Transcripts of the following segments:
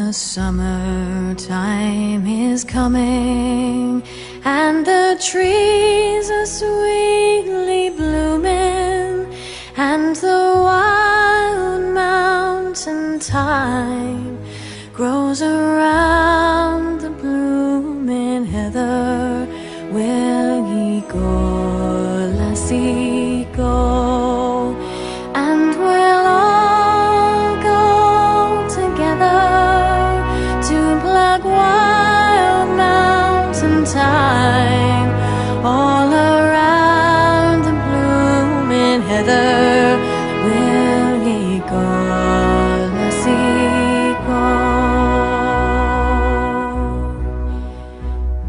The summertime is coming, and the trees are sweetly blooming, and the wild mountain thyme grows around the blooming heather. Will ye go, lassie, go? And we'll all go together to pluck wild mountain thyme all around the blooming heather. Will ye go, lassie, go?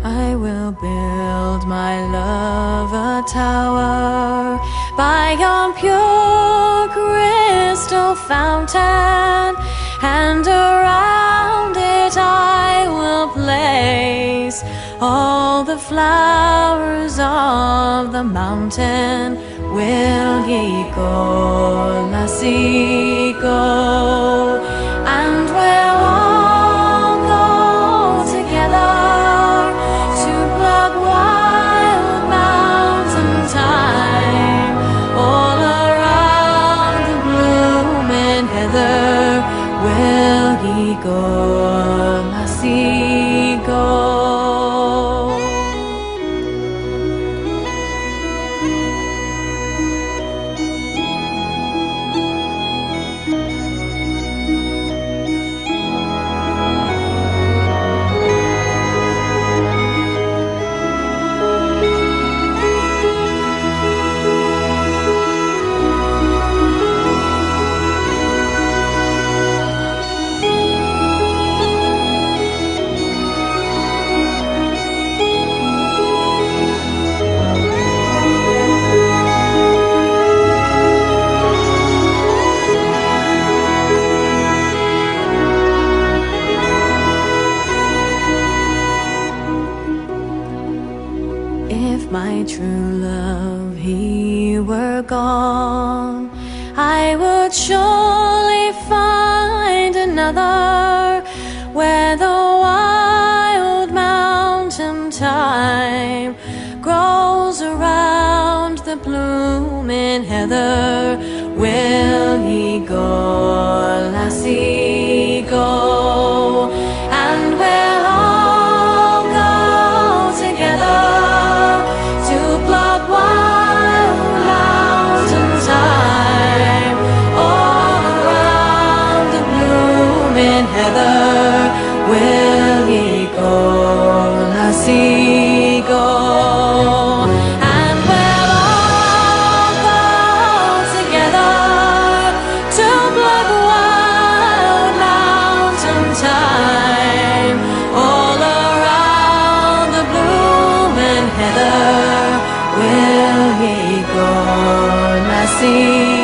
I will build my love a tower by yon pure crystal fountain, and around it I will place all the flowers of the mountain. Will ye go, lassie, go? And we'll all go together to pluck wild mountain thyme all around the blooming heather. Will ye go, lassie, go? If my true love, he were gone, I would surely find another where the wild mountain thyme grows around the blooming heather. Will ye go, lassie, go? And we'll all go together to pluck wild mountain thyme all around the blooming heather. Will ye go, lassie, go? And we'll all go together to pluck wild mountain thyme all around the blooming heather. Will ye go, lassie?